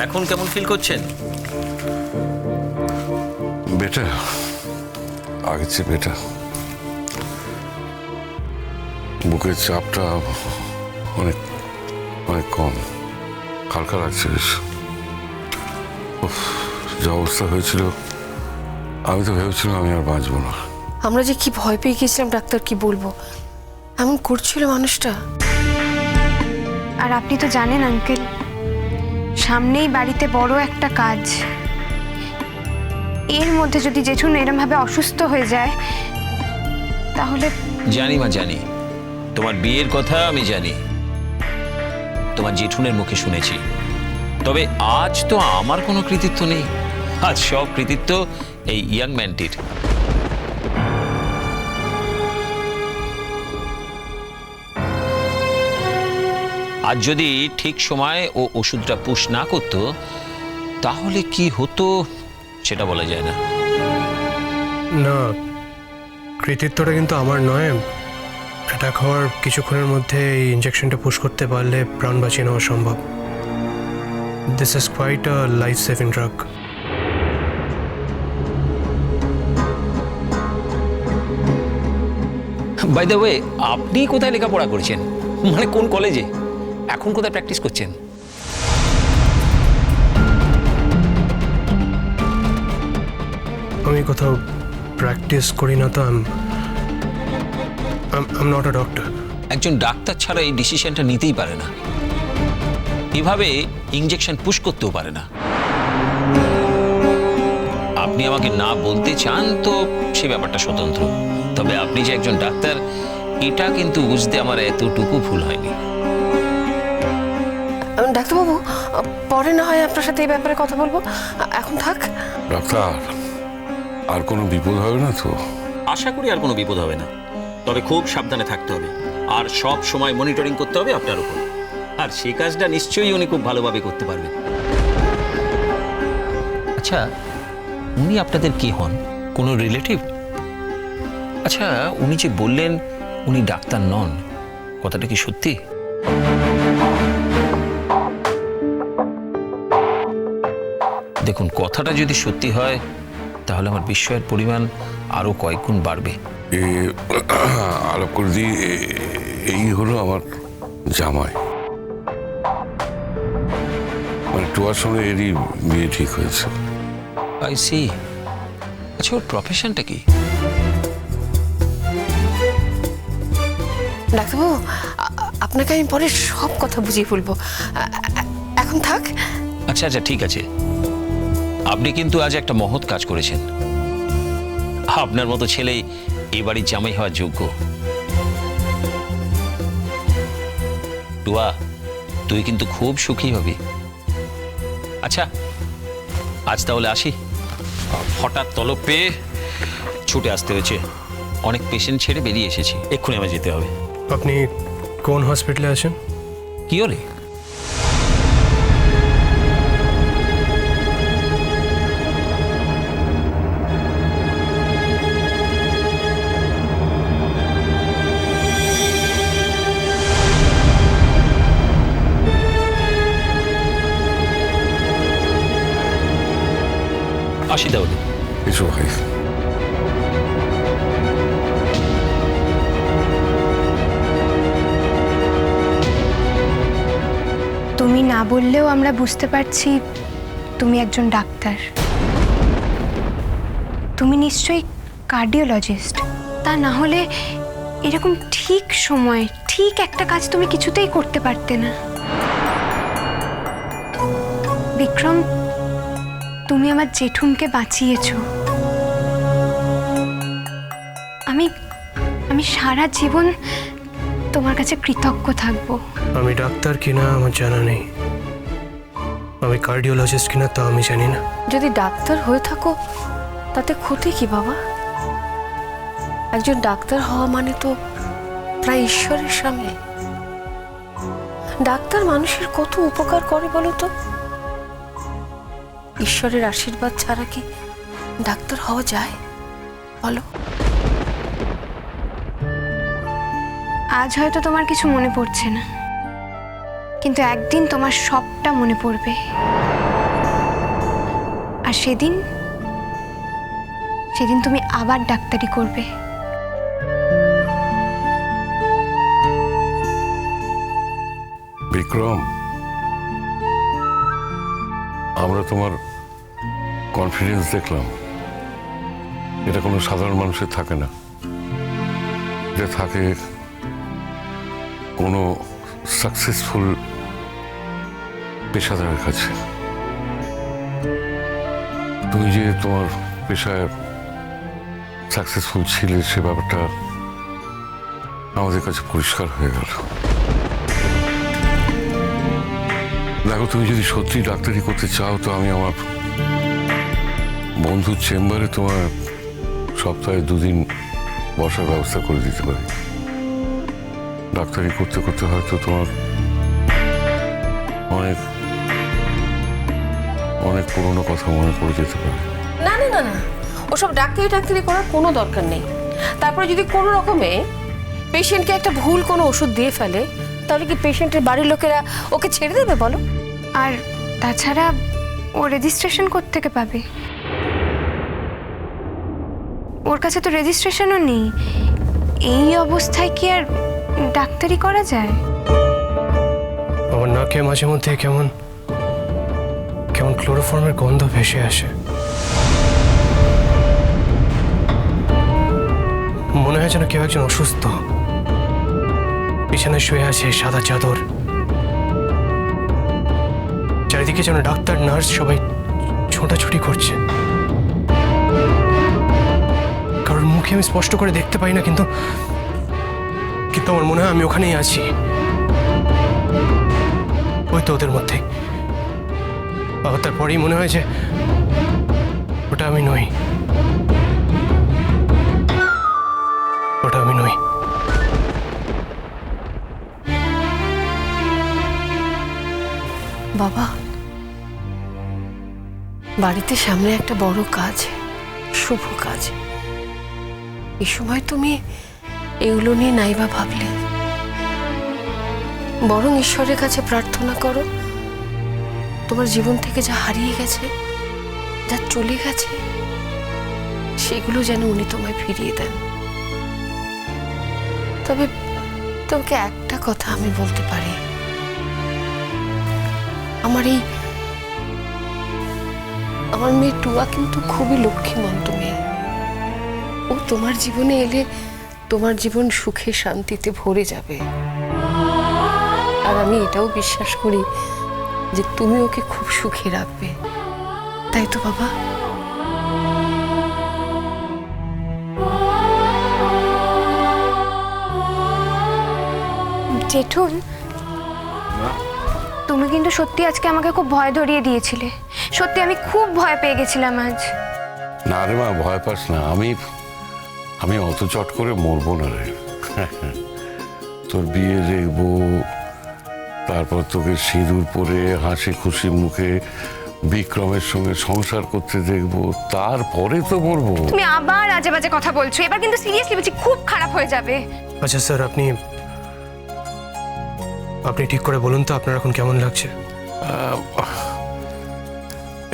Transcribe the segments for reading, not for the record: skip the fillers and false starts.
এখন কেমন ফিল করছেন? বেটার, আগের চেয়ে বেটার। বুকের চাপটা অনেক অনেক কম, হালকা লাগছে বেশ। যা অবস্থা হয়েছিল, আমি তো ভেবেছিলাম আমি আর বাঁচবো না। আমরা যে কি ভয় পেয়ে গেছিলাম ডাক্তার, কি বলবো, এমন করছিল মানুষটা। আর আপনি তো জানেন আঙ্কেল, সামনেই বাড়িতে বড় একটা কাজ। এর মধ্যে যদি জেঠুন এরম ভাবে অসুস্থ হয়ে যায় তাহলে। জানি মা, জানি তোমার বিয়ের কথা আমি জানি, তোমার জেঠুনের মুখে শুনেছি। তবে আজ তো আমার কোনো কৃতিত্ব নেই, আজ সব কৃতিত্ব এই ইয়াং ম্যানটির। আজ যদি ঠিক সময় ও ওষুধটা পুশ না করতো তাহলে কি হতো সেটা বলা যায় না। না, কৃতিত্বটা কিন্তু আমার নয়। অ্যাটাক হওয়ার কিছুক্ষণের মধ্যে এই ইঞ্জেকশনটা পুশ করতে পারলে প্রাণ বাঁচিয়ে নেওয়া সম্ভব। This is quite a life saving drug. By the way, আপনি কোথায় লেখাপড়া করেছেন? মানে কোন কলেজে? এখন কোথায় প্র্যাকটিস করছেন? আমি কোথাও প্র্যাকটিস করি না তো। I am not a doctor. একজন ডাক্তার ছাড়া এই ডিসিশনটা নিতেই পারে না, এভাবে ইঞ্জেকশন পুশ করতেও পারে না। আপনি আমাকে না বলতে চান তো সে ব্যাপারটা স্বতন্ত্র, তবে আপনি যে একজন ডাক্তার এটা কিন্তু বুঝতে আমার এতটুকু ভুল হয়নি। ডাক্তারবাবু, পরে না হয় আপনার সাথে এই ব্যাপারে কথা বলবো, এখন থাক। ডাক্তার, আর কোনো বিপদ হবে না তো? আশা করি আর কোনো বিপদ হবে না, তবে খুব সাবধানে থাকতে হবে আর সব সময় মনিটরিং করতে হবে আপনার উপর। আর সেই কাজটা নিশ্চয়ই উনি খুব ভালোভাবে করতে পারবেন। আচ্ছা, উনি আপনাদের কি হন? কোনো রিলেটিভ? আচ্ছা, উনি যে বললেন উনি ডাক্তার নন, কথাটা কি সত্যি? দেখুন, কথাটা যদি সত্যি হয় তাহলে আমার বিস্ময়ের পরিমাণ আরো কয়েক গুণ বাড়বে। আলাপ করে দিই, এই হলো আমার জামাই, মানে টুয়ার সঙ্গে এরই বিয়ে ঠিক হয়েছে। I see. আচ্ছা, ওর প্রফেশনটা কি? ডাক্তারবাবু, আপনাকে আমি পরে সব কথা বুঝিয়ে বলবো, এখন থাক। আচ্ছা আচ্ছা, ঠিক আছে। আপনি কিন্তু আজ একটা মহৎ কাজ করেছেন। আপনার মতো ছেলেই এই বাড়ির জামাই হওয়ার যোগ্য। টুয়া, তুই কিন্তু খুব সুখী হবি। আচ্ছা, আজ তাহলে আসি। হঠাৎ তলব পেয়ে ছুটে আসতে হয়েছে, অনেক পেশেন্ট ছেড়ে বেরিয়ে এসেছি, এক্ষুনি আমার যেতে হবে। আপনি কোন হসপিটালে আছেন? কি হলে? আসি তাহলে। কিছু ভাই, তুমি না বললেও আমরা বুঝতে পারছি তুমি একজন ডাক্তার। তুমি নিশ্চয়ই কার্ডিওলজিস্ট, তা না হলে এরকম ঠিক সময় ঠিক একটা কাজ তুমি কিছুতেই করতে পারতে না। বিক্রম, তুমি আমার জেঠুনকে বাঁচিয়েছো। আমি সারা জীবন তোমার কাছে কৃতজ্ঞ থাকবো। আমি ডাক্তার কিনা আমার জানা নেই, আমি কার্ডিওলজিস্ট কিনা তা আমি জানি না। যদি ডাক্তার হয়ে থাকো তাতে ক্ষতি কি বাবা? একজন ডাক্তার হওয়া মানে তো প্রায় ঈশ্বরের সামনে। ডাক্তার মানুষের কত উপকার করে বলো তো? ঈশ্বরের আশীর্বাদ ছাড়া কি ডাক্তার হওয়া যায় বলো? আজ হয়তো তোমার কিছু মনে পড়ছে না, কিন্তু একদিন তোমার সবটা মনে পড়বে। আর সেদিন তুমি আবার ডাক্তারি করবে। বিক্রম, আমরা তোমার কনফিডেন্স দেখলাম, এটা কোনো সাধারণ মানুষের থাকে না, এটা থাকে কোনো সাকসেসফুল পেশাদারের কাছে। তুমি যে তোমার পেশায় সাকসেসফুল ছিলে সে ব্যাপারটা আমাদের কাছে পরিষ্কার হয়ে গেল। দেখো, তুমি যদি সত্যি ডাক্তারি করতে চাও তো আমি আমার বন্ধুর চেম্বারে তোমার সপ্তাহে 2 দিন বসার ব্যবস্থা করে দিতে পারি। ডাক্তারি করতে করতে হয়তো তোমার অনেক অনেক পুরনো কথা মনে পড়ে যেতে পারে। না না না না, ওসব ডাক্তারি করার কোনো দরকার নেই। তারপরে যদি কোনো রকমে পেশেন্টকে একটা ভুল কোনো ওষুধ দিয়ে ফেলে, তাহলে কি পেশেন্টের বাড়ির লোকেরা ওকে ছেড়ে দেবে বলো? আর তাছাড়া ও রেজিস্ট্রেশন কোত্থেকে পাবে? ওর কাছে তো রেজিস্ট্রেশনও নেই। এই অবস্থায় কি আর ডাক্তারি করা যায়? আমার নাকে মাঝে মধ্যে কেমন কেমন ক্লোরোফর্মের গন্ধ ভেসে আসে। মনে হয় যেন কেউ একজন অসুস্থ বিছানায় শুয়ে আছে, সাদা চাদর, চারিদিকে যেন ডাক্তার নার্স সবাই ছোটাছুটি করছে। কারোর মুখে আমি স্পষ্ট করে দেখতে পাই না, কিন্তু আমার মনে হয় আমি ওখানেই আছি, ওই তো ওদের মধ্যে। আবার তারপরেই মনে হয় যে ওটা আমি নই, ওটা আমি নই। বাবা, বাড়িতে সামনে একটা বড় কাজ, শুভ কাজ। এই সময় তুমি এগুলো নিয়ে নাইবা ভাবলে, বরং ঈশ্বরের কাছে প্রার্থনা করো তোমার জীবন থেকে যা হারিয়ে গেছে, যা চলে গেছে, সেগুলো যেন উনি তোমায় ফিরিয়ে দেন। তবে তোমাকে একটা কথা আমি বলতে পারি, আমার মেয়ে টুয়া কিন্তু খুবই লক্ষ্মীমন্ত মেয়ে। ও তোমার জীবনে এলে তোমার জীবন সুখে শান্তিতে ভরে যাবে। আর আমি এটাও বিশ্বাস করি যে তুমি ওকে খুব সুখে রাখবে, তাই তো বাবা? জেঠুন, তুমি কিন্তু সত্যি আজকে আমাকে খুব ভয় ধরিয়ে দিয়েছিলে। সত্যি আমি খুব ভয় পেয়ে গেছিলাম আজ। না রে মা, ভয় পাস না। আমি অত চট করে মরবো না রে। তোর বিয়ে দেখবো, তারপর তোকে সিঁদুর পরে হাসি খুশি মুখে বিক্রমের সঙ্গে সংসার করতে দেখবো, তারপরে তো মরবো। তুমি আবার আজে বাজে কথা বলছো। এবার কিন্তু সিরিয়াসলি বলছি, খুব খারাপ হয়ে যাবে। আচ্ছা স্যার, আপনি ঠিক করে বলুন তো আপনার এখন কেমন লাগছে?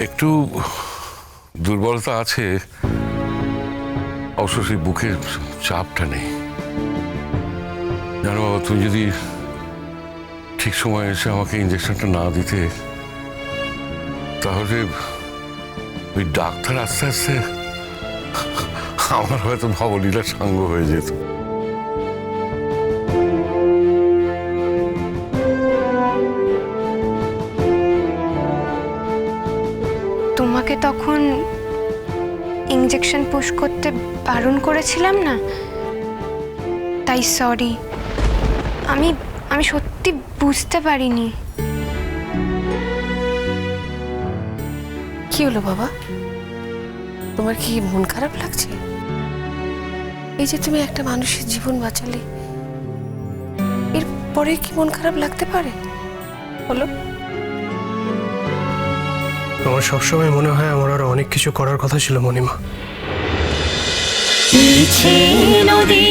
একটু দুর্বলতা আছে, অবশ্য সেই বুকের চাপটা নেই। জানো বাবা, তুমি যদি ঠিক সময় এসে আমাকে ইঞ্জেকশনটা না দিতে, তাহলে ওই ডাক্তার আস্তে আস্তে আমার হয়তো ভবলীলা সাঙ্গ হয়ে যেত। তোমাকে তখন ইনজেকশন পুশ করতে বারণ করেছিলাম না, তাই সরি। আমি সত্যি বুঝতে পারিনি। কি হলো বাবা, তোমার কি মন খারাপ লাগছে? এই যে তুমি একটা মানুষের জীবন বাঁচালে, এরপরে কি মন খারাপ লাগতে পারে বলো? আমার সবসময় মনে হয় আমার আরো অনেক কিছু করার কথা ছিল মণিমা। নদী